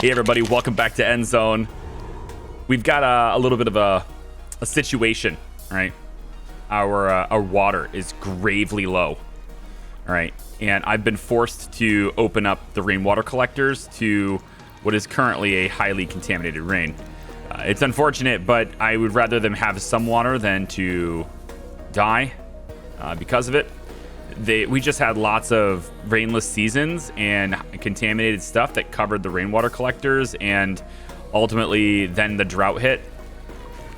Hey everybody, welcome back to Endzone. We've got a little bit of a situation, right? Our water is gravely low, all right? And I've been forced to open up the rainwater collectors to what is currently a highly contaminated rain. It's unfortunate, but I would rather them have some water than to die because of it. We just had lots of rainless seasons and contaminated stuff that covered the rainwater collectors, and ultimately then the drought hit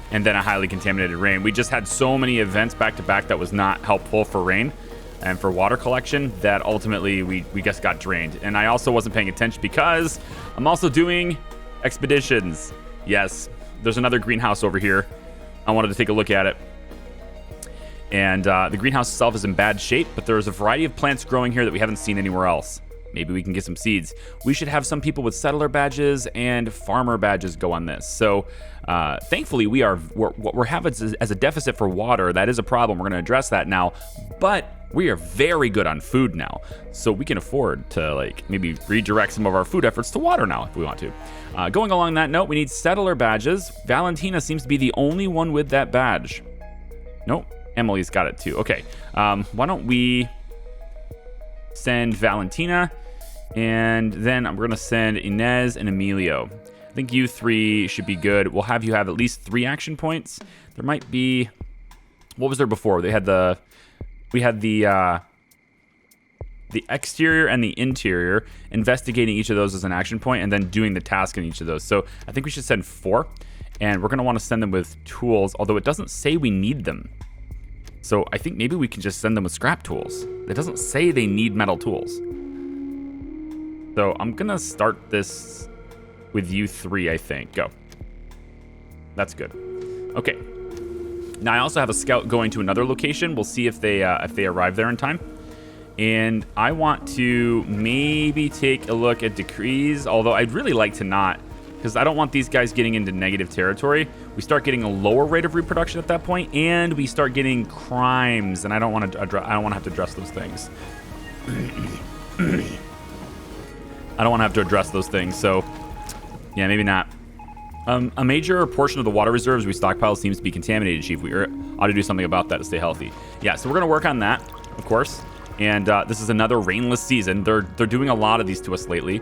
and then a highly contaminated rain. We just had so many events back to back that was not helpful for rain and for water collection that ultimately we just got drained. And I also wasn't paying attention because I'm also doing expeditions. Yes, there's another greenhouse over here. I wanted to take a look at it. And the greenhouse itself is in bad shape, but there's a variety of plants growing here that we haven't seen anywhere else. Maybe we can get some seeds. We should have some people with settler badges and farmer badges go on this. So thankfully, what we're having as a deficit for water. That is a problem. We're going to address that now. But we are very good on food now. So we can afford to maybe redirect some of our food efforts to water now if we want to. Going along that note, we need settler badges. Valentina seems to be the only one with that badge. Nope. Emily's got it too. Okay, why don't we send Valentina, and then we're gonna send Inez and Emilio. I think you three should be good. We'll have you have at least 3 action points. There might be, what was there before? We had the exterior and the interior, investigating each of those as an action point, and then doing the task in each of those. So I think we should send 4, and we're gonna want to send them with tools, although it doesn't say we need them. So I think maybe we can just send them with scrap tools. It doesn't say they need metal tools. So I'm gonna start this with you 3, I think. Go. That's good. Okay. Now I also have a scout going to another location. We'll see if they arrive there in time. And I want to maybe take a look at decrees, although I'd really like to not, because I don't want these guys getting into negative territory. We start getting a lower rate of reproduction at that point, and we start getting crimes, and I don't want to have to address those things. I don't want to have to address those things, so yeah, maybe not. A major portion of the water reserves we stockpile seems to be contaminated, Chief. We ought to do something about that to stay healthy. Yeah, so we're going to work on that, of course. And this is another rainless season. They're doing a lot of these to us lately.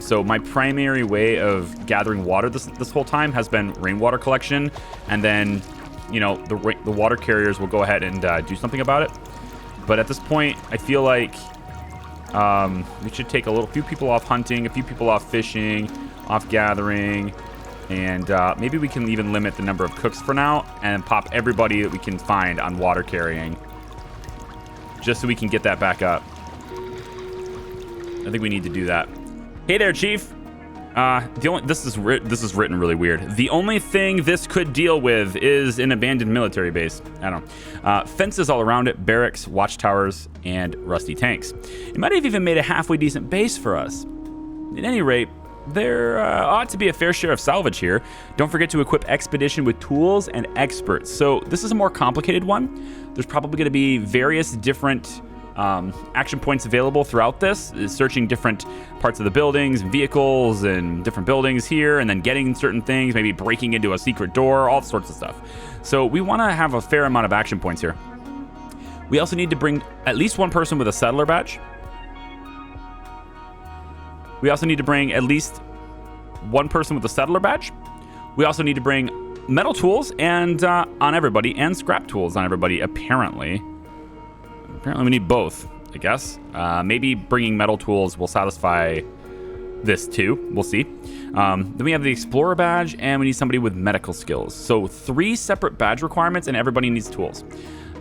So my primary way of gathering water this whole time has been rainwater collection, and then, the water carriers will go ahead and do something about it. But at this point, I feel like we should take a few people off hunting, a few people off fishing, off gathering, and maybe we can even limit the number of cooks for now and pop everybody that we can find on water carrying, just so we can get that back up. I think we need to do that. Hey there, Chief. This is written really weird. The only thing this could deal with is an abandoned military base. I don't know. Fences all around it, barracks, watchtowers, and rusty tanks. It might have even made a halfway decent base for us. At any rate, there ought to be a fair share of salvage here. Don't forget to equip Expedition with tools and experts. So this is a more complicated one. There's probably going to be various different action points available throughout this, searching different parts of the buildings and vehicles and different buildings here, and then getting certain things, maybe breaking into a secret door, all sorts of stuff. So we want to have a fair amount of action points here. We also need to bring at least 1 person with a settler badge. We also need to bring at least 1 person with a settler badge. We also need to bring metal tools and on everybody, and scrap tools on everybody, apparently. Apparently we need both, I guess. Maybe bringing metal tools will satisfy this too. We'll see. Then we have the Explorer badge, and we need somebody with medical skills. So 3 separate badge requirements, and everybody needs tools.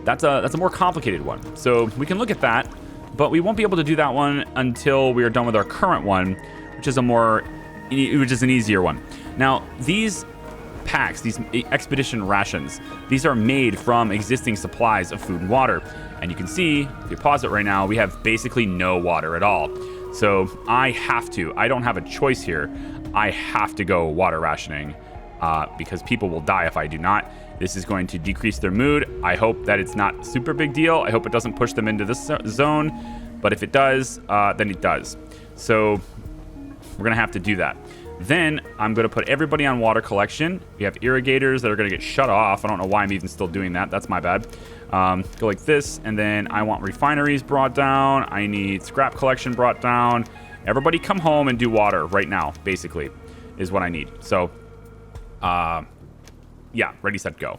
That's a more complicated one. So we can look at that, but we won't be able to do that one until we are done with our current one, which is an easier one. Now, these packs, these expedition rations, these are made from existing supplies of food and water. And you can see, if you pause it right now, we have basically no water at all. So I don't have a choice here. I have to go water rationing because people will die if I do not. This is going to decrease their mood. I hope that it's not a super big deal. I hope it doesn't push them into this zone. But if it does, then it does. So we're going to have to do that. Then I'm going to put everybody on water collection. We have irrigators that are going to get shut off. I don't know why I'm even still doing that. That's my bad. Go like this. And then I want refineries brought down. I need scrap collection brought down. Everybody come home and do water right now, basically, is what I need. So, yeah, ready, set, go.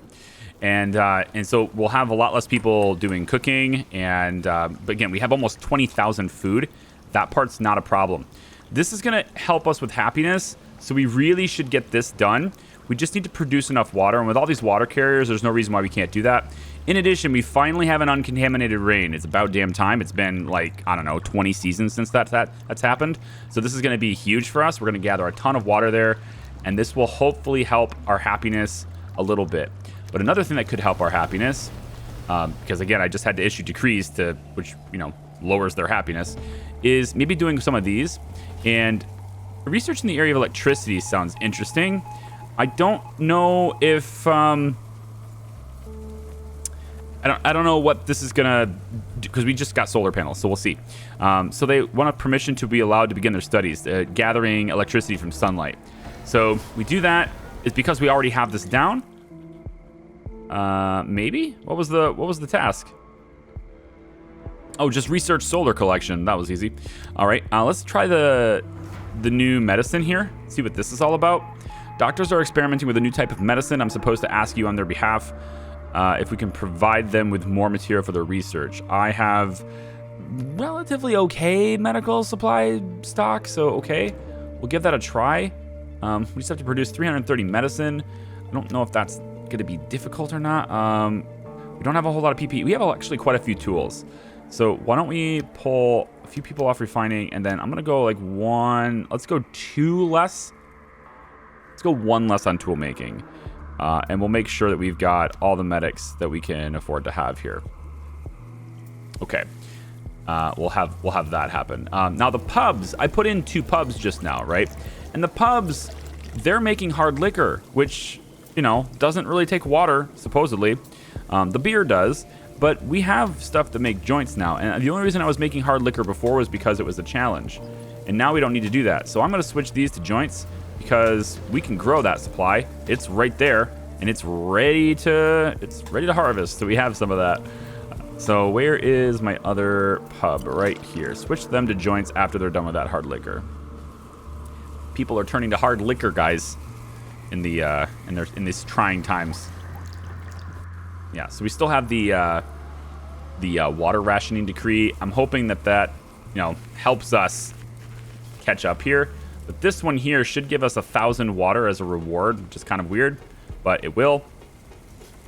And so we'll have a lot less people doing cooking. And but again, we have almost 20,000 food. That part's not a problem. This is going to help us with happiness, so we really should get this done. We just need to produce enough water, and with all these water carriers, there's no reason why we can't do that. In addition, we finally have an uncontaminated rain. It's about damn time. It's been like, I don't know, 20 seasons since that's happened. So this is going to be huge for us. We're going to gather a ton of water there, and this will hopefully help our happiness a little bit. But another thing that could help our happiness, because again, I just had to issue decrees which, lowers their happiness, is maybe doing some of these. And research in the area of electricity sounds interesting. I don't know if I don't know what this is gonna do, because we just got solar panels, so we'll see. So they want a permission to be allowed to begin their studies, gathering electricity from sunlight. So we do that. It's because we already have this down. Maybe? What was the task? Oh, just research solar collection. That was easy. All right, let's try the new medicine here. See what this is all about. Doctors are experimenting with a new type of medicine. I'm supposed to ask you on their behalf if we can provide them with more material for their research. I have relatively okay medical supply stock, so okay. We'll give that a try. We just have to produce 330 medicine. I don't know if that's going to be difficult or not. We don't have a whole lot of PPE. We have actually quite a few tools. So why don't we pull a few people off refining, and then I'm going to go like one. Let's go two less. Let's go one less on tool making. And we'll make sure that we've got all the medics that we can afford to have here. Okay. We'll have that happen. Now the pubs, I put in 2 pubs just now, right? And the pubs, they're making hard liquor, which, doesn't really take water, supposedly. The beer does. But we have stuff to make joints now. And the only reason I was making hard liquor before was because it was a challenge. And now we don't need to do that. So I'm going to switch these to joints because we can grow that supply. It's right there, and it's ready to harvest. So we have some of that. So where is my other pub? Right here. Switch them to joints after they're done with that hard liquor. People are turning to hard liquor, guys, in these trying times. Yeah, so we still have the water rationing decree. I'm hoping that helps us catch up here. But this one here should give us 1,000 water as a reward, which is kind of weird, but it will.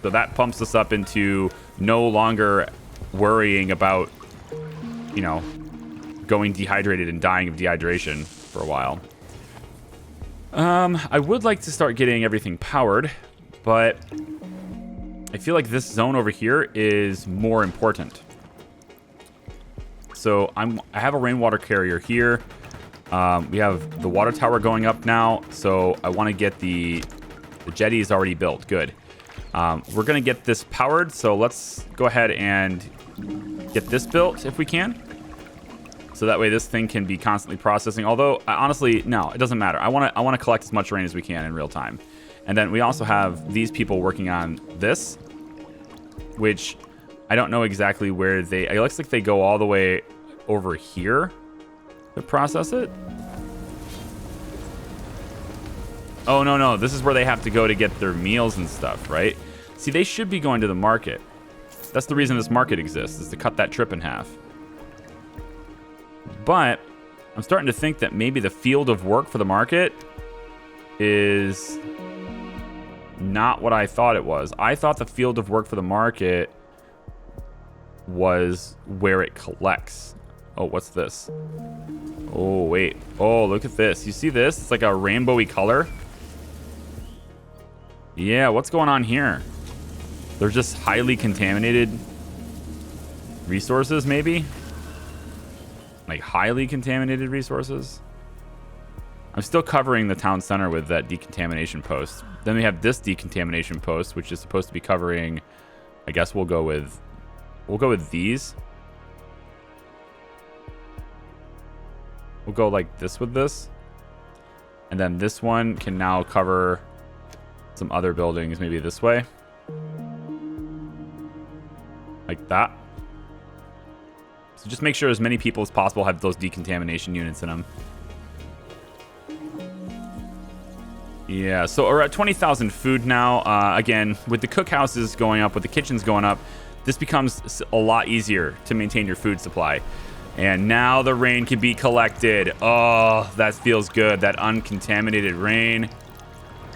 So that pumps us up into no longer worrying about, going dehydrated and dying of dehydration for a while. I would like to start getting everything powered, but I feel like this zone over here is more important. So I have a rainwater carrier here. We have the water tower going up now, so I want to get the jetty is already built. Good. We're going to get this powered, so let's go ahead and get this built if we can. So that way this thing can be constantly processing. Although, honestly, no, it doesn't matter. I want to collect as much rain as we can in real time. And then we also have these people working on this, which I don't know exactly where it looks like they go all the way over here to process it. Oh, no. This is where they have to go to get their meals and stuff, right? See, they should be going to the market. That's the reason this market exists, is to cut that trip in half. But I'm starting to think that maybe the field of work for the market is not what I thought it was. I thought the field of work for the market was where it collects. Oh, what's this? Oh, wait. Oh, look at this. You see this? It's like a rainbowy color. Yeah, what's going on here? They're just highly contaminated resources, maybe? Like highly contaminated resources? I'm still covering the town center with that decontamination post. Then we have this decontamination post, which is supposed to be covering, I guess we'll go with these. We'll go like this with this. And then this one can now cover some other buildings, maybe this way. Like that. So just make sure as many people as possible have those decontamination units in them. Yeah, so we're at 20,000 food now. Again, with the cookhouses going up, with the kitchens going up, this becomes a lot easier to maintain your food supply. And now the rain can be collected. Oh, that feels good. That uncontaminated rain.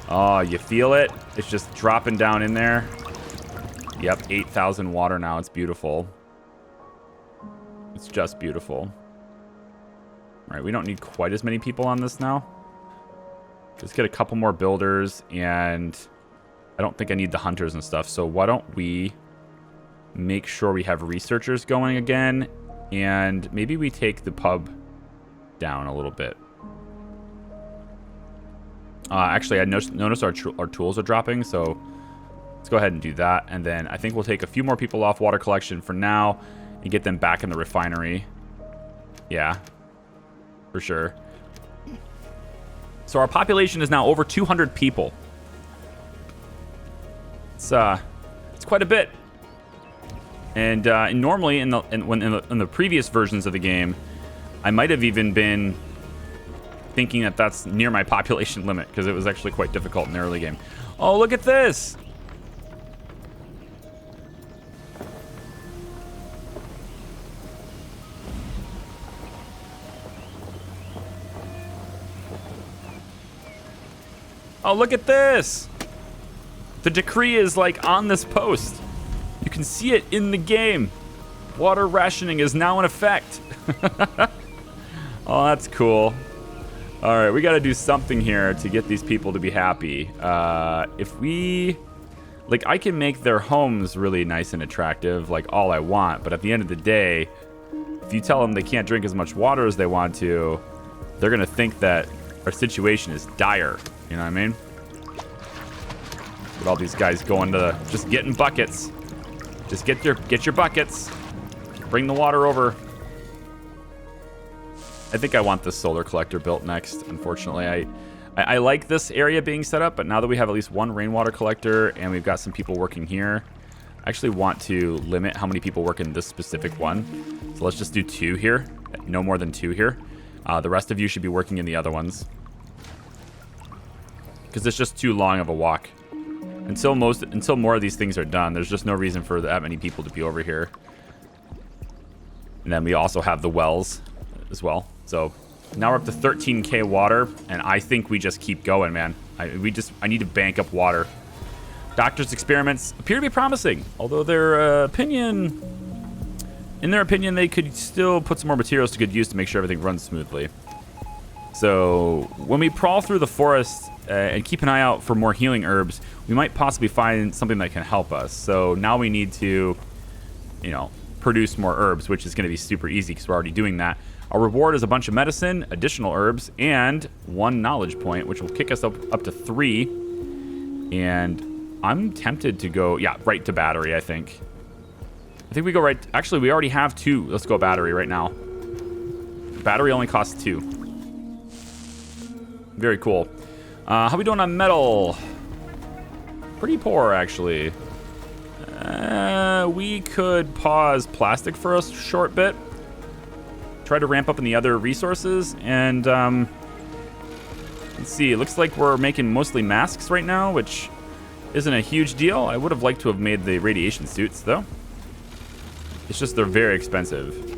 Oh, you feel it? It's just dropping down in there. Yep, 8,000 water now. It's beautiful. It's just beautiful. All right, we don't need quite as many people on this now. Just get a couple more builders, and I don't think I need the hunters and stuff. So why don't we make sure we have researchers going again, and maybe we take the pub down a little bit. Actually, I noticed our tools are dropping, so let's go ahead and do that. And then I think we'll take a few more people off water collection for now and get them back in the refinery. Yeah, for sure. So our population is now over 200 people. It's quite a bit. And normally in the previous versions of the game, I might have even been thinking that that's near my population limit because it was actually quite difficult in the early game. Oh, look at this! Oh, look at this! The decree is like on this post. You can see it in the game. Water rationing is now in effect. Oh, that's cool. All right, we got to do something here to get these people to be happy. If we... Like, I can make their homes really nice and attractive, like all I want. But at the end of the day, if you tell them they can't drink as much water as they want to, they're going to think that our situation is dire. You know what I mean? With all these guys going to just getting buckets. Just get your buckets. Bring the water over. I think I want this solar collector built next. Unfortunately, I like this area being set up, but now that we have at least one rainwater collector and we've got some people working here, I actually want to limit how many people work in this specific one. So let's just do 2 here. No more than 2 here. The rest of you should be working in the other ones, because it's just too long of a walk. Until more of these things are done, there's just no reason for that many people to be over here. And then we also have the wells as well. So now we're up to 13k water, and I think we just keep going, man. I need to bank up water. Doctors' experiments appear to be promising, although in their opinion, they could still put some more materials to good use to make sure everything runs smoothly. So when we prowl through the forest and keep an eye out for more healing herbs, we might possibly find something that can help us. So now we need to, produce more herbs, which is going to be super easy because we're already doing that. Our reward is a bunch of medicine, additional herbs, and 1 knowledge point, which will kick us up to 3. And I'm tempted to go, right to battery, I think. I think we go right... Actually, we already have 2. Let's go battery right now. Battery only costs 2. Very cool. How we doing on metal? Pretty poor, actually. We could pause plastic for a short bit. Try to ramp up in the other resources. And, let's see. It looks like we're making mostly masks right now, which isn't a huge deal. I would have liked to have made the radiation suits, though. It's just they're very expensive.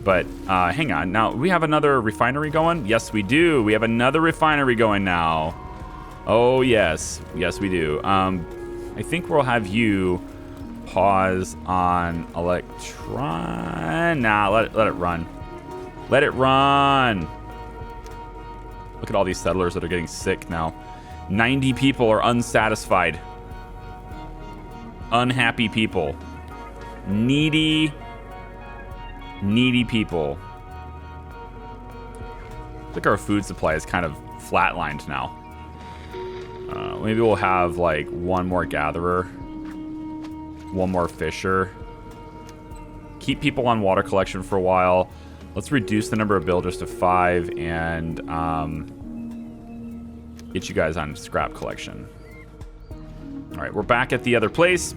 But hang on. Now, we have another refinery going? Yes, we do. We have another refinery going now. Oh, yes. Yes, we do. I think we'll have you pause on electron. Nah, let it run. Let it run. Look at all these settlers that are getting sick now. 90 people are unsatisfied. Unhappy people. Needy people. I think our food supply is kind of flatlined now. Maybe we'll have like 1 more gatherer, 1 more fisher. Keep people on water collection for a while. Let's reduce the number of builders to 5, and get you guys on scrap collection. All right, we're back at the other place.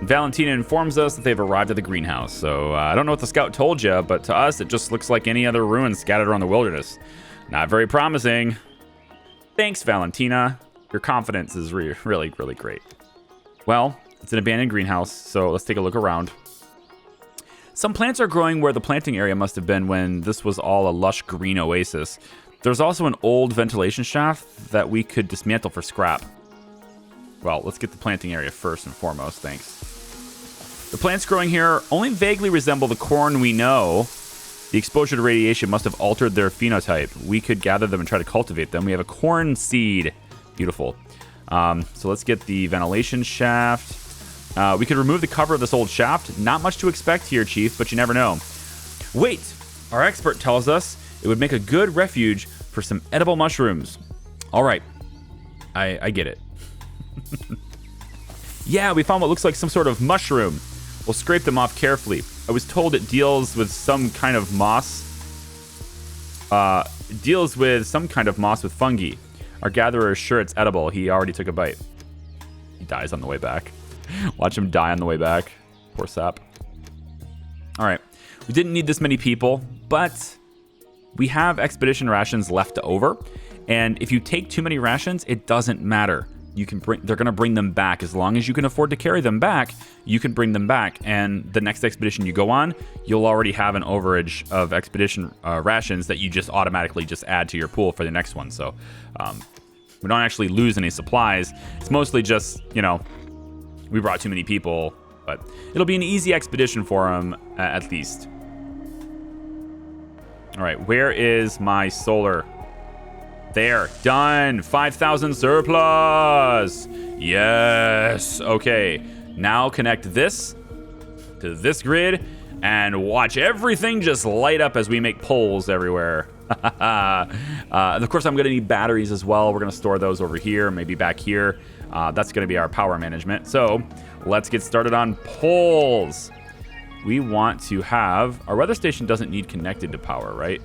Valentina informs us that they've arrived at the greenhouse. So I don't know what the scout told you, but to us, it just looks like any other ruins scattered around the wilderness. Not very promising. Thanks, Valentina. Your confidence is really, really great. Well, it's an abandoned greenhouse, so let's take a look around. Some plants are growing where the planting area must have been when this was all a lush green oasis. There's also an old ventilation shaft that we could dismantle for scrap. Well, let's get the planting area first and foremost, thanks. The plants growing here only vaguely resemble the corn we know. The exposure to radiation must have altered their phenotype. We could gather them and try to cultivate them. We have a corn seed. Beautiful. So let's get the ventilation shaft. We could remove the cover of this old shaft. Not much to expect here, Chief, but you never know. Wait! Our expert tells us it would make a good refuge for some edible mushrooms. All right. I get it. Yeah, we found what looks like some sort of mushroom. We'll scrape them off carefully. I was told it deals with some kind of moss. With fungi. Our gatherer is sure it's edible. He already took a bite. He dies on the way back. Watch him die on the way back. Poor sap. All right. We didn't need this many people, but we have expedition rations left over. And if you take too many rations, it doesn't matter. They're going to bring them back. As long as you can afford to carry them back, you can bring them back. And the next expedition you go on, you'll already have an overage of expedition rations that you just automatically just add to your pool for the next one. So we don't actually lose any supplies. It's mostly just, we brought too many people, but it'll be an easy expedition for them at least. All right, where is my solar? There, done. 5,000 surplus. Yes. Okay, now connect this to this grid and watch everything just light up as we make poles everywhere. And of course, I'm going to need batteries as well. We're going to store those over here, maybe back here. That's going to be our power management. So let's get started on poles. We want to have... Our weather station doesn't need connected to power, right?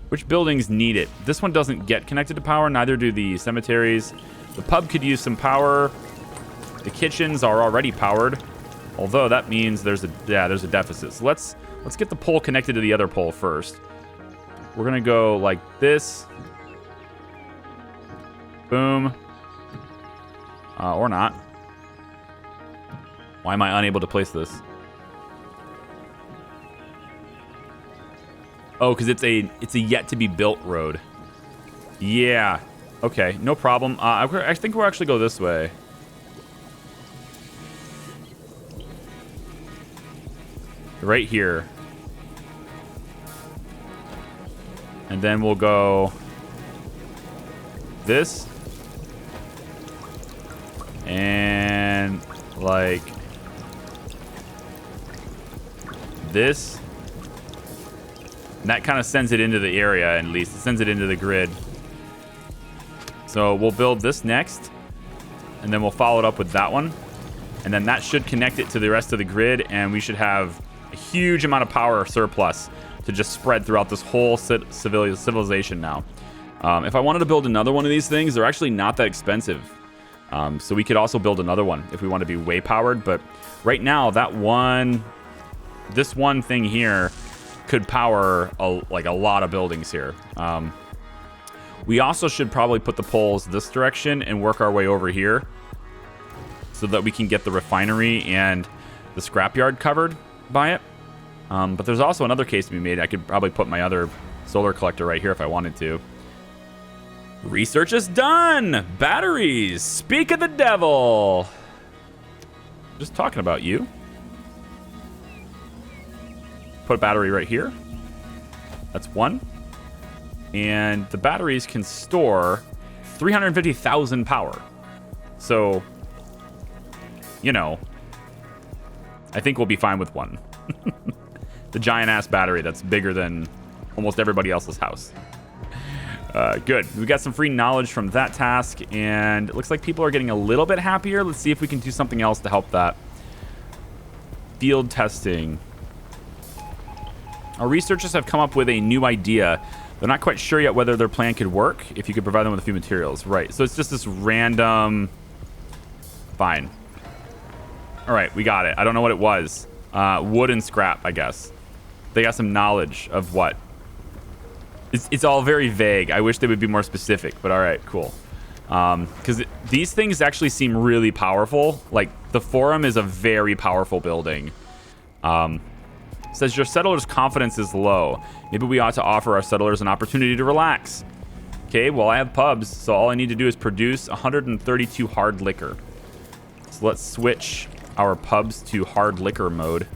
Which buildings need it? This one doesn't get connected to power. Neither do the cemeteries. The pub could use some power. The kitchens are already powered. Although that means there's a deficit. So let's get the pole connected to the other pole first. We're going to go like this. Boom. Or not. Why am I unable to place this? Oh, because it's a yet to be built road. Yeah. Okay, no problem. I think we'll actually go this way. Right here. And then we'll go this. And like this. And that kind of sends it into the area, at least. It sends it into the grid. So we'll build this next. And then we'll follow it up with that one. And then that should connect it to the rest of the grid. And we should have a huge amount of power surplus to just spread throughout this whole civilization now. If I wanted to build another one of these things, they're actually not that expensive. So we could also build another one if we want to be way powered. But right now, this one thing here could power a lot of buildings here. We also should probably put the poles this direction and work our way over here so that we can get the refinery and the scrapyard covered by it. But there's also another case to be made. I could probably put my other solar collector right here if I wanted to. Research is done! Batteries! Speak of the devil! Just talking about you. Put a battery right here. That's one. And the batteries can store 350,000 power. So, I think we'll be fine with one. The giant-ass battery that's bigger than almost everybody else's house. Good. We got some free knowledge from that task, and it looks like people are getting a little bit happier. Let's see if we can do something else to help that. Field testing. Our researchers have come up with a new idea They're not quite sure yet whether their plan could work if you could provide them with a few materials. Right, so it's just this random... Fine. All right, we got it. I don't know what it was. Wood and scrap, I guess. They got some knowledge of what? It's all very vague. I wish they would be more specific, but all right, cool. Because these things actually seem really powerful. Like, the Forum is a very powerful building. Says your settlers' confidence is low. Maybe we ought to offer our settlers an opportunity to relax. Okay, well, I have pubs, so all I need to do is produce 132 hard liquor. So let's switch our pubs to hard liquor mode.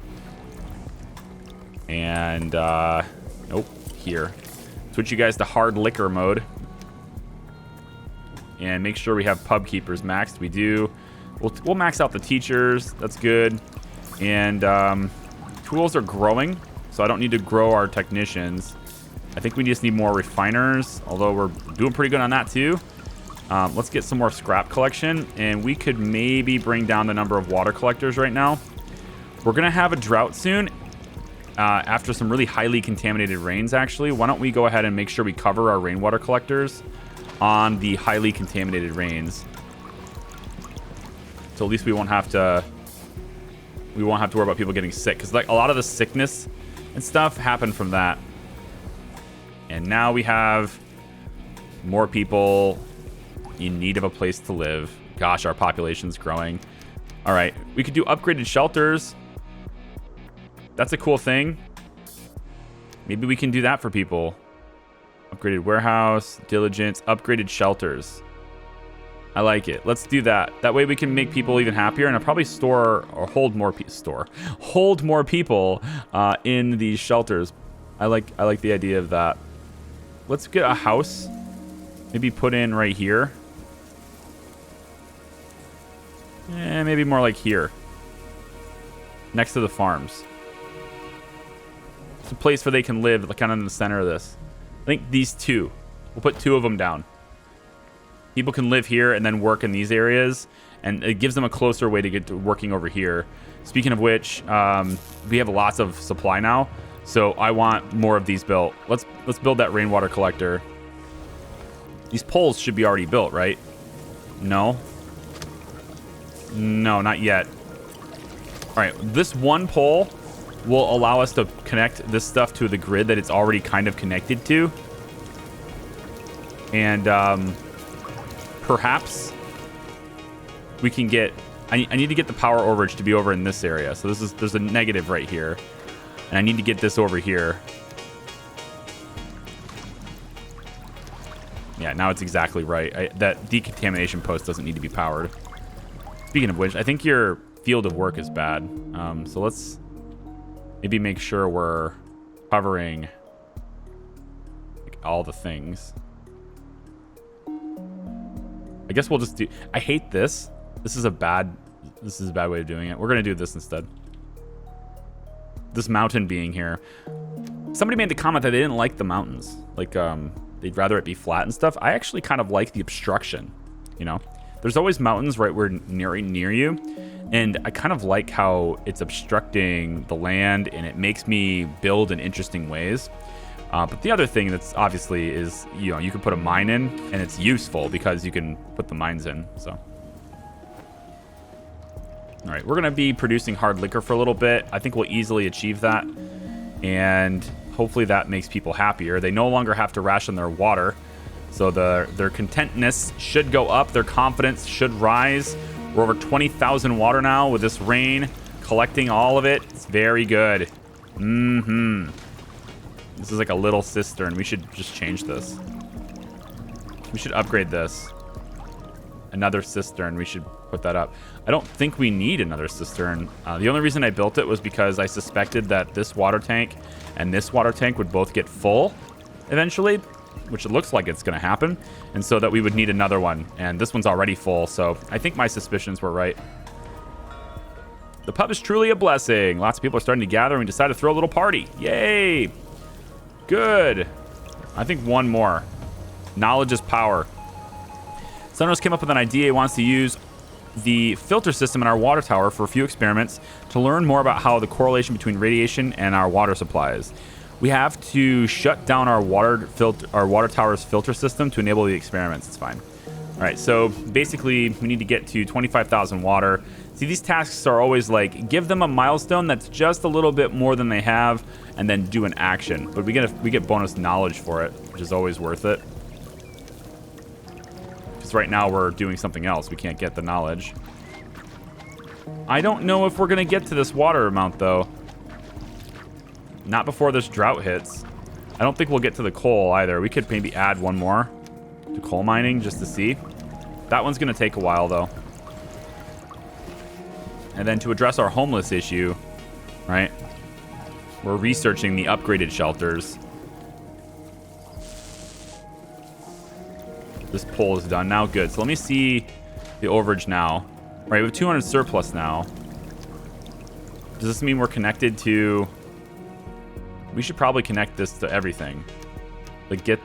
And, nope, here. Switch you guys to hard liquor mode. And make sure we have pub keepers maxed. We do. We'll max out the teachers. That's good. And, tools are growing, so I don't need to grow our technicians. I think we just need more refiners, although we're doing pretty good on that too. Let's get some more scrap collection, and we could maybe bring down the number of water collectors right now. We're going to have a drought soon after some really highly contaminated rains, actually. Why don't we go ahead and make sure we cover our rainwater collectors on the highly contaminated rains. So at least we won't have to worry about people getting sick, because like a lot of the sickness and stuff happened from that. And now we have more people in need of a place to live. Gosh, our population's growing. All right, we could do upgraded shelters. That's a cool thing. Maybe we can do that for people. Upgraded warehouse, diligence, upgraded shelters. I like it. Let's do that. That way we can make people even happier, and I'll probably hold more people in these shelters. I like the idea of that. Let's get a house. Maybe put in right here. Maybe more like here. Next to the farms. It's a place where they can live, like kind of in the center of this. I think these two. We'll put 2 of them down. People can live here and then work in these areas, and it gives them a closer way to get to working over here. Speaking of which, we have lots of supply now, so I want more of these built. Let's build that rainwater collector. These poles should be already built, right? No. No, not yet. All right, this one pole will allow us to connect this stuff to the grid that it's already kind of connected to. And perhaps we can get... I need to get the power overage to be over in this area. So there's a negative right here. And I need to get this over here. Yeah, now it's exactly right. That decontamination post doesn't need to be powered. Speaking of which, I think your field of work is bad. So let's maybe make sure we're covering like all the things. I guess we'll just do... I hate this. This is a bad way of doing it. We're going to do this instead. This mountain being here. Somebody made the comment that they didn't like the mountains. Like, they'd rather it be flat and stuff. I actually kind of like the obstruction, you know? There's always mountains right where near you. And I kind of like how it's obstructing the land and it makes me build in interesting ways. But the other thing that's obviously is, you know, you can put a mine in and it's useful because you can put the mines in, so. All right, we're going to be producing hard liquor for a little bit. I think we'll easily achieve that. And hopefully that makes people happier. They no longer have to ration their water. So their contentness should go up. Their confidence should rise. We're over 20,000 water now with this rain. Collecting all of it. It's very good. Mm-hmm. This is like a little cistern. We should just change this. We should upgrade this. Another cistern. We should put that up. I don't think we need another cistern. The only reason I built it was because I suspected that this water tank and this water tank would both get full eventually, which it looks like it's going to happen. And so that we would need another one. And this one's already full. So I think my suspicions were right. The pub is truly a blessing. Lots of people are starting to gather and we decided to throw a little party. Yay! Good. I think one more. Knowledge is power. Sunrose came up with an idea. He wants to use the filter system in our water tower for a few experiments to learn more about how the correlation between radiation and our water supply is. We have to shut down our water tower's filter system to enable the experiments. It's fine. All right, so basically we need to get to 25,000 water. See, these tasks are always like, give them a milestone that's just a little bit more than they have, and then do an action. But we get bonus knowledge for it, which is always worth it. Because right now we're doing something else. We can't get the knowledge. I don't know if we're going to get to this water amount, though. Not before this drought hits. I don't think we'll get to the coal either. We could maybe add one more to coal mining just to see. That one's going to take a while, though. And then to address our homeless issue, right? We're researching the upgraded shelters. This poll is done now. Good. So let me see the overage now. All right, we have 200 surplus now. Does this mean we're connected to... We should probably connect this to everything. Like, get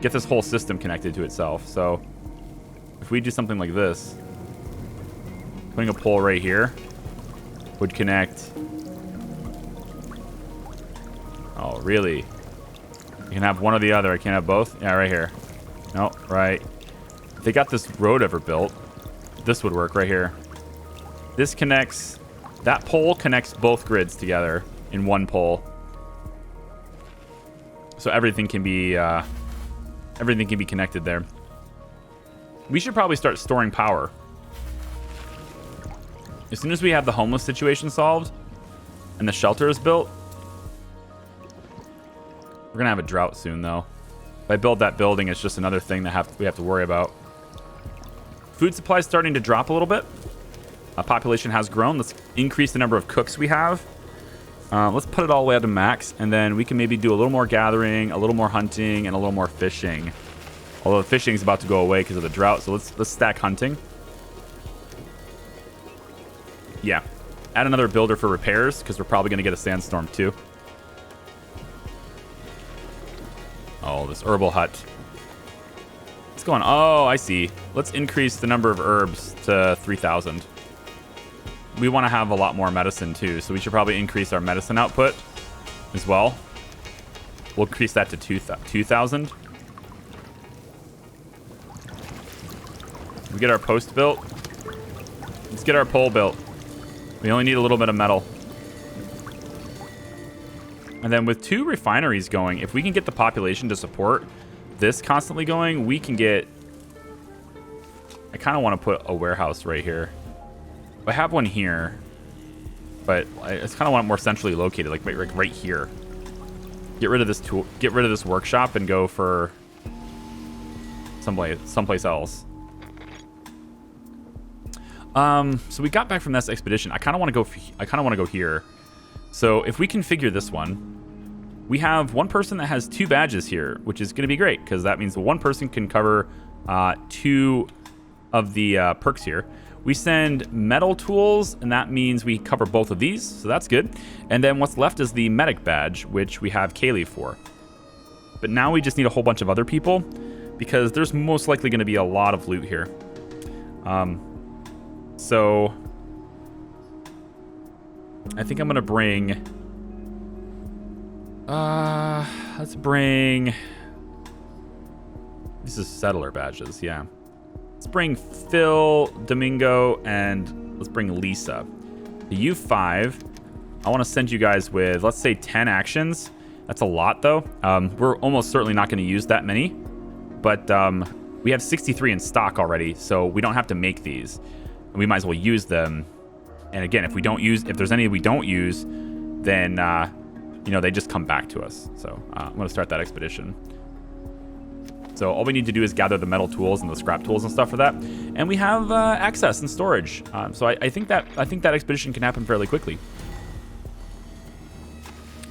this whole system connected to itself. So if we do something like this, putting a pole right here would connect. Oh, really? You can have one or the other. I can't have both? Yeah, right here. No, right. If they got this road ever built, this would work right here. This connects... That pole connects both grids together in one pole. So everything can be connected there. We should probably start storing power. As soon as we have the homeless situation solved and the shelter is built, we're gonna have a drought soon, though. If I build that building, it's just another thing that we have to worry about. Food supply is starting to drop a little bit. Population has grown. Let's increase the number of cooks we have. Let's put it all the way up to max, and then we can maybe do a little more gathering, a little more hunting, and a little more fishing. Although the fishing is about to go away because of the drought, so let's stack hunting. Yeah, add another builder for repairs because we're probably going to get a sandstorm too. Oh, this herbal hut. What's going on? Oh, I see. Let's increase the number of herbs to 3,000. We want to have a lot more medicine too, so we should probably increase our medicine output as well. We'll increase that to 2,000. We get our post built. Let's get our pole built. We only need a little bit of metal. And then with 2 refineries going, if we can get the population to support this constantly going, we can get... I kind of want to put a warehouse right here. I have one here, but I just kind of want it more centrally located, like right here. Get rid of this tool, get rid of this workshop, and go for someplace else. So we got back from this expedition. I kind of want to go here. So if we configure this one, we have one person that has 2 badges here, which is going to be great because that means one person can cover 2 of the perks here. We send metal tools, and that means we cover both of these, so that's good. And then what's left is the medic badge, which we have Kaylee for. But now we just need a whole bunch of other people because there's most likely going to be a lot of loot here. So I think I'm going to bring... let's bring... This is settler badges, yeah. Let's bring Phil, Domingo, and let's bring Lisa. The U5, I want to send you guys with, let's say, 10 actions. That's a lot, though. We're almost certainly not going to use that many. But we have 63 in stock already, so we don't have to make these. And we might as well use them. And again, if there's any we don't use, then, they just come back to us. So I'm going to start that expedition. So all we need to do is gather the metal tools and the scrap tools and stuff for that, and we have access and storage. So I think that expedition can happen fairly quickly.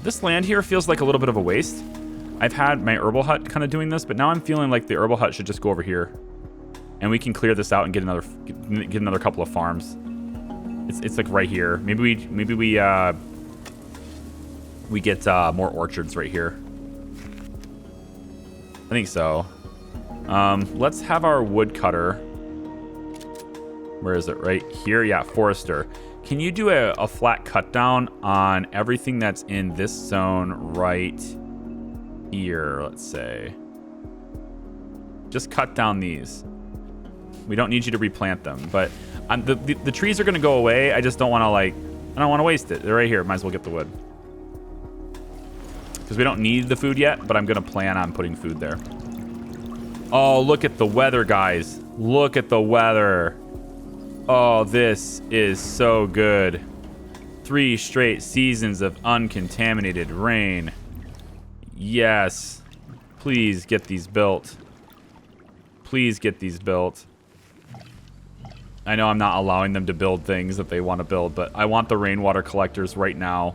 This land here feels like a little bit of a waste. I've had my herbal hut kind of doing this, but now I'm feeling like the herbal hut should just go over here, and we can clear this out and get another couple of farms. It's like right here. Maybe we get more orchards right here. I think so. Let's have our woodcutter. Where is it? Right here? Yeah, Forester. Can you do a flat cut down on everything that's in this zone right here, let's say? Just cut down these. We don't need you to replant them, but the trees are going to go away. I just don't want to, like, I don't want to waste it. They're right here. Might as well get the wood. Because we don't need the food yet, but I'm going to plan on putting food there. Oh, look at the weather, guys. Look at the weather. Oh, this is so good. 3 straight seasons of uncontaminated rain. Yes. Please get these built. Please get these built. I know I'm not allowing them to build things that they want to build, but I want the rainwater collectors right now.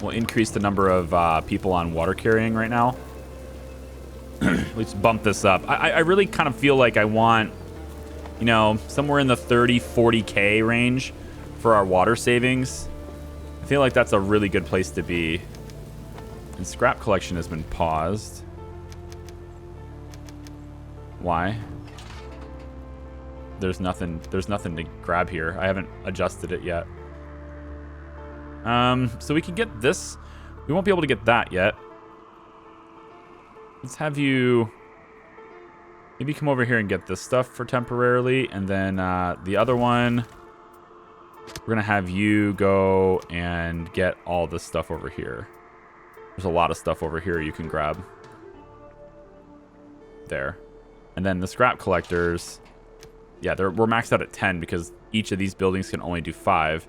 We'll increase the number of people on water carrying right now. Let's bump this up. I really kind of feel like I want, you know, somewhere in the 30, 40K range for our water savings. I feel like that's a really good place to be. And scrap collection has been paused. Why? There's nothing to grab here. I haven't adjusted it yet. So we can get this. We won't be able to get that yet. Let's have you maybe come over here and get this stuff for temporarily. And then the other one, we're going to have you go and get all this stuff over here. There's a lot of stuff over here you can grab. There. And then the scrap collectors, yeah, we're maxed out at 10 because each of these buildings can only do 5.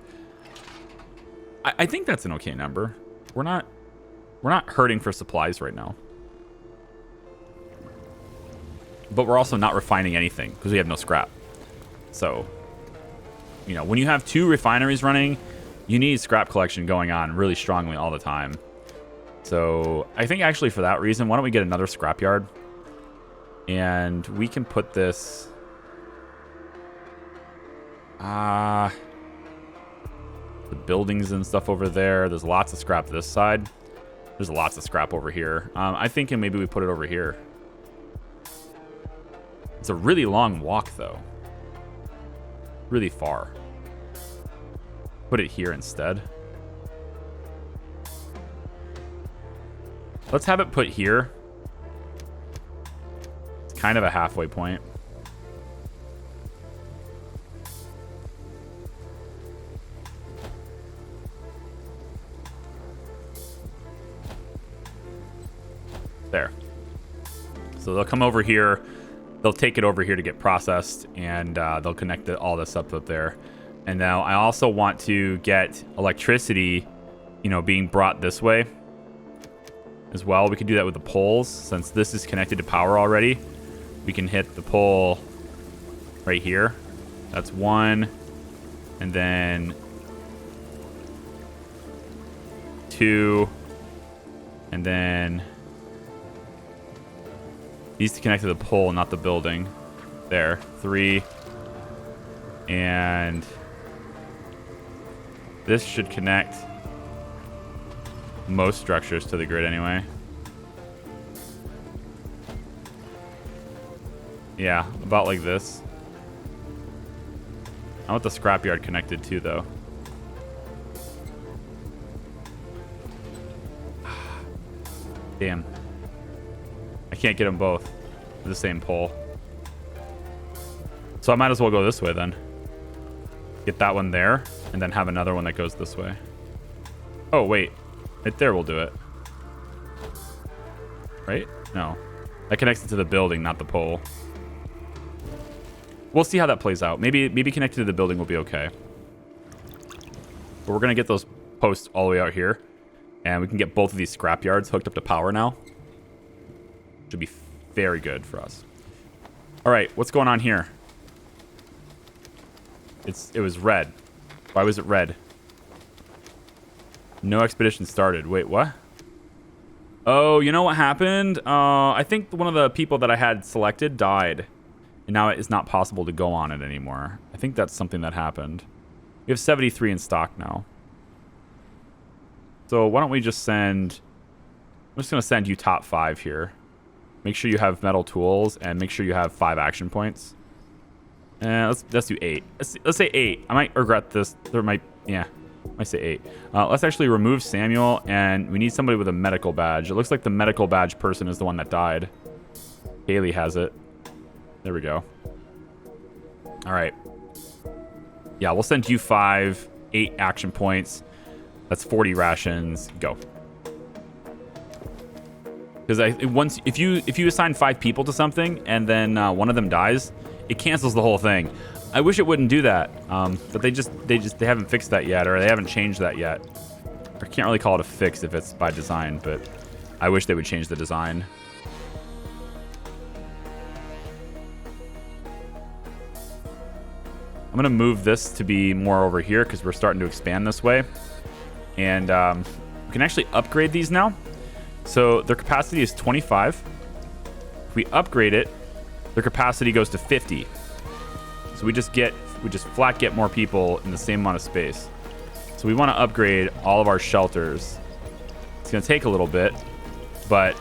I think that's an okay number. We're not hurting for supplies right now. But we're also not refining anything because we have no scrap. So, you know, when you have 2 refineries running, you need scrap collection going on really strongly all the time. So I think actually for that reason, why don't we get another scrapyard? And we can put this... the buildings and stuff over there. There's lots of scrap this side. There's lots of scrap over here. I'm thinking maybe we put it over here. It's a really long walk, though. Really far. Put it here instead. Let's have it put here. It's kind of a halfway point. There. So they'll come over here. They'll take it over here to get processed, and they'll connect all this up there. And now I also want to get electricity, you know, being brought this way as well. We can do that with the poles. Since this is connected to power already, we can hit the pole right here. That's 1. And then 2. And then these to connect to the pole, not the building. There. 3. And this should connect most structures to the grid anyway. Yeah, about like this. I want the scrapyard connected too, though. Damn. I can't get them both to the same pole. So I might as well go this way then. Get that one there, and then have another one that goes this way. Oh, wait. Right there will do it. Right? No. That connects it to the building, not the pole. We'll see how that plays out. Maybe connected to the building will be okay. But we're going to get those posts all the way out here. And we can get both of these scrapyards hooked up to power now. Should be very good for us. All right, what's going on here? It was red. Why was it red? No expedition started. Wait, what? Oh, you know what happened? I think one of the people that I had selected died. And now it is not possible to go on it anymore. I think that's something that happened. We have 73 in stock now. So why don't we just send... I'm just going to send you top 5 here. Make sure you have metal tools and make sure you have 5 action points. Let's do 8. Let's say 8. I might regret this. Yeah, I might say 8. Let's actually remove Samuel, and we need somebody with a medical badge. It looks like the medical badge person is the one that died. Haley has it. There we go. All right. Yeah, we'll send you 5, 8 action points. That's 40 rations. Go. Because if you assign 5 people to something and then one of them dies, it cancels the whole thing. I wish it wouldn't do that, but they haven't fixed that yet, or they haven't changed that yet. I can't really call it a fix if it's by design, but I wish they would change the design. I'm gonna move this to be more over here because we're starting to expand this way, and we can actually upgrade these now. So their capacity is 25. If we upgrade it, their capacity goes to 50. So we just flat get more people in the same amount of space. So we want to upgrade all of our shelters. It's going to take a little bit, but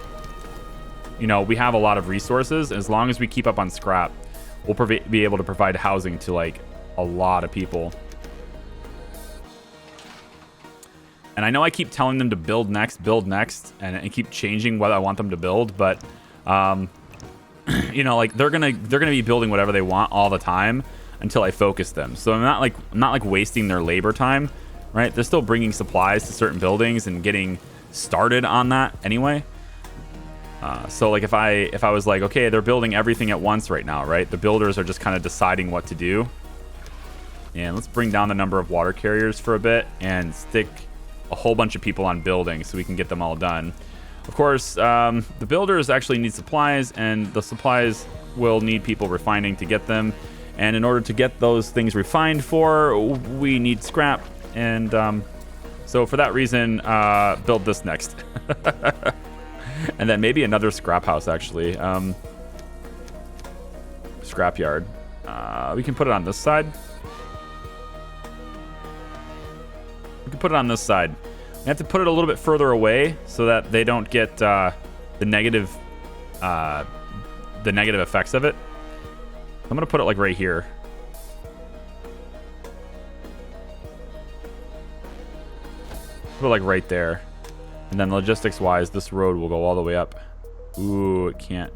you know, we have a lot of resources. As long as we keep up on scrap, we'll be able to provide housing to like a lot of people. And I know I keep telling them to build next, and keep changing what I want them to build, but you know, like they're gonna be building whatever they want all the time until I focus them. So I'm not like wasting their labor time, right? They're still bringing supplies to certain buildings and getting started on that anyway. So like if I was like, okay, they're building everything at once right now, right? The builders are just kind of deciding what to do. And let's bring down the number of water carriers for a bit and stick a whole bunch of people on building so we can get them all done. Of course, the builders actually need supplies, and the supplies will need people refining to get them. And in order to get those things refined for, we need scrap. And so for that reason, build this next. And then maybe another scrap house, actually. Scrapyard. We can put it on this side. We can put it on this side. We have to put it a little bit further away so that they don't get the negative effects of it. I'm gonna put it like right here. Put it like right there, and then logistics-wise, this road will go all the way up. Ooh, it can't.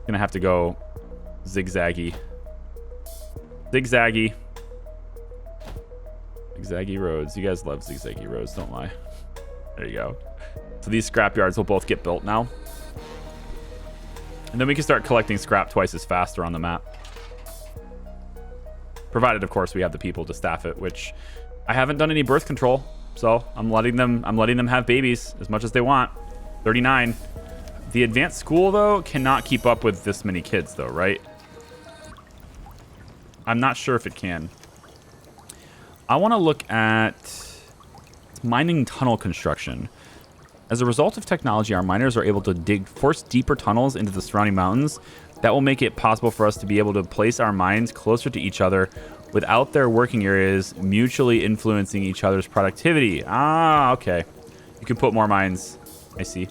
Gonna have to go zigzaggy. Zigzaggy roads. You guys love zigzaggy roads, don't lie. There you go. So these scrap yards will both get built now. And then we can start collecting scrap twice as fast around the map. Provided, of course, we have the people to staff it, which I haven't done any birth control. So I'm letting them have babies as much as they want. 39. The advanced school, though, cannot keep up with this many kids, though, right? I'm not sure if it can. I want to look at mining tunnel construction. As a result of technology, our miners are able to force deeper tunnels into the surrounding mountains. That will make it possible for us to be able to place our mines closer to each other without their working areas mutually influencing each other's productivity. Ah, okay. You can put more mines. I see.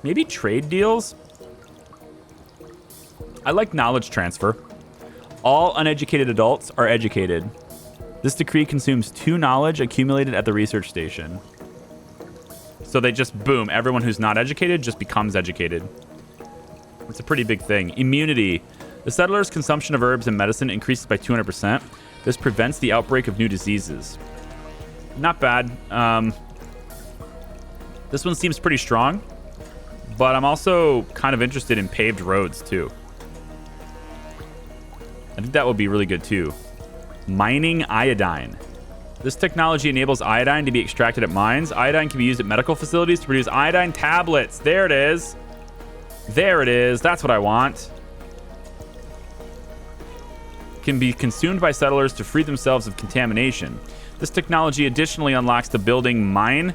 Maybe trade deals? I like knowledge transfer. All uneducated adults are educated. This decree consumes 2 knowledge accumulated at the research station. So they just, boom, everyone who's not educated just becomes educated. It's a pretty big thing. Immunity. The settlers' consumption of herbs and medicine increases by 200%. This prevents the outbreak of new diseases. Not bad. This one seems pretty strong, but I'm also kind of interested in paved roads too. I think that would be really good too. Mining iodine. This technology enables iodine to be extracted at mines. Iodine can be used at medical facilities to produce iodine tablets. There it is. There it is. That's what I want. Can be consumed by settlers to free themselves of contamination. This technology additionally unlocks the building mine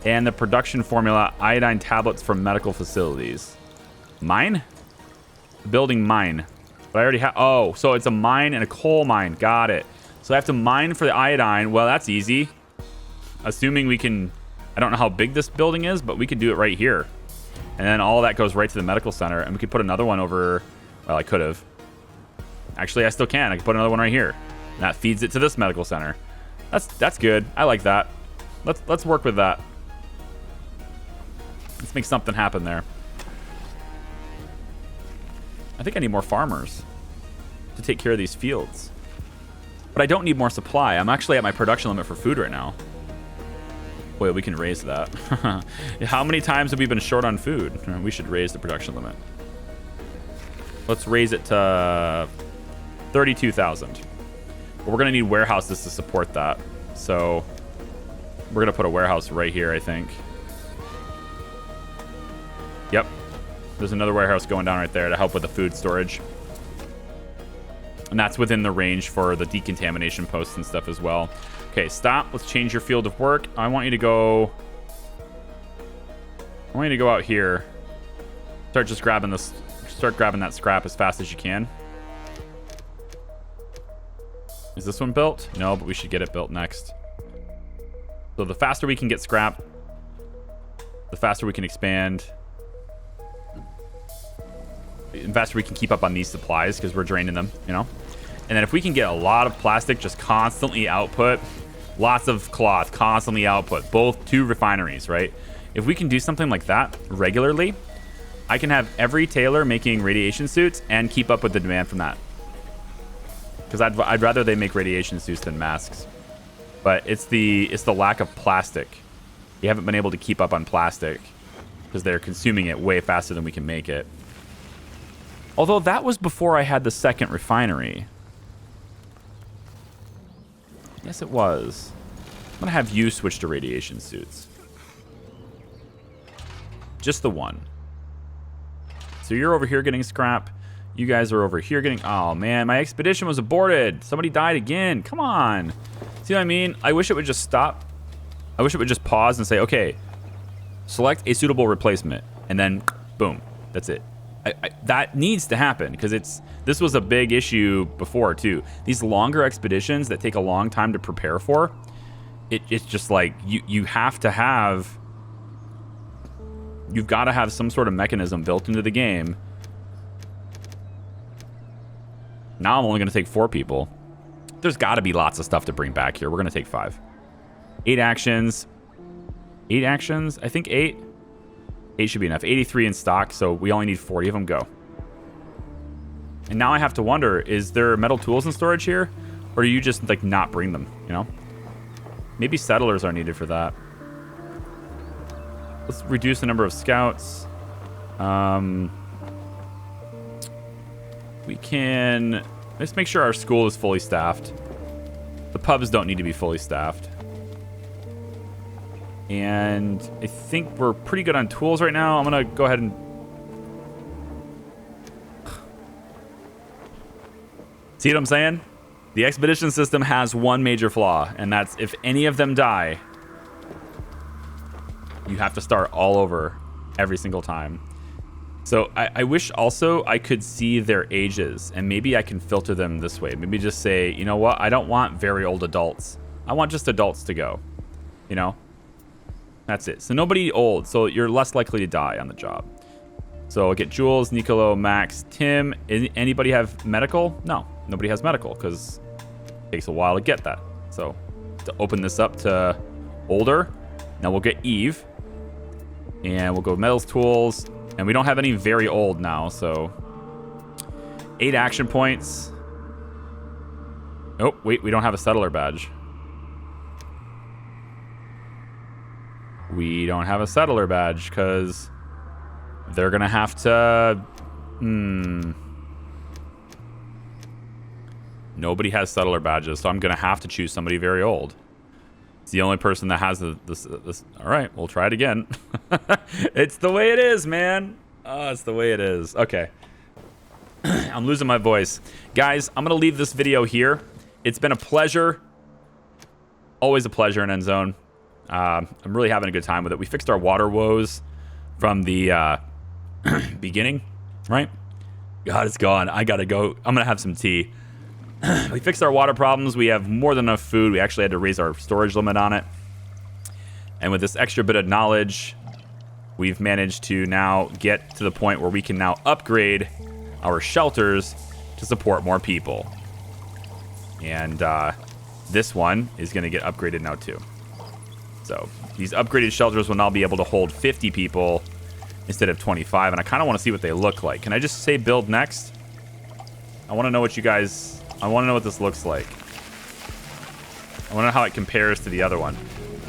and the production formula iodine tablets from medical facilities. Mine? Building mine. But I already have... Oh, so it's a mine and a coal mine. Got it. So I have to mine for the iodine. Well, that's easy. Assuming we can... I don't know how big this building is, but we could do it right here. And then all that goes right to the medical center. And we could put another one over... Well, I could have. Actually, I still can. I can put another one right here. And that feeds it to this medical center. That's good. I like that. Let's work with that. Let's make something happen there. I think I need more farmers to take care of these fields. But I don't need more supply. I'm actually at my production limit for food right now. Wait, we can raise that. How many times have we been short on food? We should raise the production limit. Let's raise it to 32,000. But we're going to need warehouses to support that. So we're going to put a warehouse right here, I think. Yep. There's another warehouse going down right there to help with the food storage. And that's within the range for the decontamination posts and stuff as well. Okay, stop. Let's change your field of work. I want you to go out here. Start just grabbing this. Start grabbing that scrap as fast as you can. Is this one built? No, but we should get it built next. So the faster we can get scrap, the faster we can expand. The faster we can keep up on these supplies because we're draining them, you know? And then if we can get a lot of plastic just constantly output, lots of cloth constantly output, both two refineries, right? If we can do something like that regularly, I can have every tailor making radiation suits and keep up with the demand from that. Because I'd rather they make radiation suits than masks. But it's the lack of plastic. You haven't been able to keep up on plastic because they're consuming it way faster than we can make it. Although that was before I had the second refinery. Yes, it was. I'm going to have you switch to radiation suits. Just the one. So you're over here getting scrap. You guys are over here getting... Oh, man. My expedition was aborted. Somebody died again. Come on. See what I mean? I wish it would just stop. I wish it would just pause and say, okay, select a suitable replacement. And then, boom. That's it. That needs to happen because this was a big issue before too. These longer expeditions that take a long time to prepare for, it's just like you've got to have some sort of mechanism built into the game. Now I'm only going to take 4 people. There's got to be lots of stuff to bring back here. We're going to take 5. 8 actions. 8 actions? I think 8. 8 should be enough. 83 in stock, so we only need 40 of them. Go. And now I have to wonder, is there metal tools in storage here? Or do you just, like, not bring them, you know? Maybe settlers are needed for that. Let's reduce the number of scouts. We can... Let's make sure our school is fully staffed. The pubs don't need to be fully staffed. And I think we're pretty good on tools right now. I'm going to go ahead and... See what I'm saying? The expedition system has one major flaw, and that's if any of them die, you have to start all over every single time. So I wish also I could see their ages, and maybe I can filter them this way. Maybe just say, you know what? I don't want very old adults. I want just adults to go, you know? That's it. So nobody old. So you're less likely to die on the job. So I'll get Jules, Nicolo, Max, Tim. Anybody have medical? No, nobody has medical because it takes a while to get that. So to open this up to older, now we'll get Eve. And we'll go metals, tools. And we don't have any very old now, so 8 action points. Oh, wait, we don't have a settler badge. We don't have a settler badge because they're going to have to... Nobody has settler badges, so I'm going to have to choose somebody very old. It's the only person that has this. All right, we'll try it again. It's the way it is, man. Oh, it's the way it is. Okay. I'm losing my voice. Guys, I'm going to leave this video here. It's been a pleasure. Always a pleasure in Endzone. I'm really having a good time with it. We fixed our water woes from the beginning, right? God, it's gone. I got to go. I'm going to have some tea. We fixed our water problems. We have more than enough food. We actually had to raise our storage limit on it. And with this extra bit of knowledge, we've managed to now get to the point where we can now upgrade our shelters to support more people. And this one is going to get upgraded now too. So these upgraded shelters will now be able to hold 50 people instead of 25. And I kind of want to see what they look like. Can I just say build next? I want to know what you guys... I want to know what this looks like. I want to know how it compares to the other one.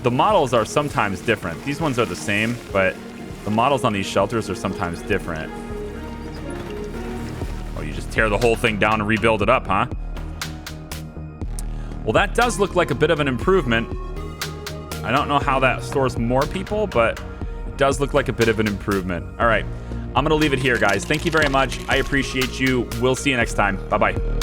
The models are sometimes different. These ones are the same, but the models on these shelters are sometimes different. Oh, you just tear the whole thing down and rebuild it up, huh? Well, that does look like a bit of an improvement. I don't know how that stores more people, but it does look like a bit of an improvement. All right, I'm going to leave it here, guys. Thank you very much. I appreciate you. We'll see you next time. Bye-bye.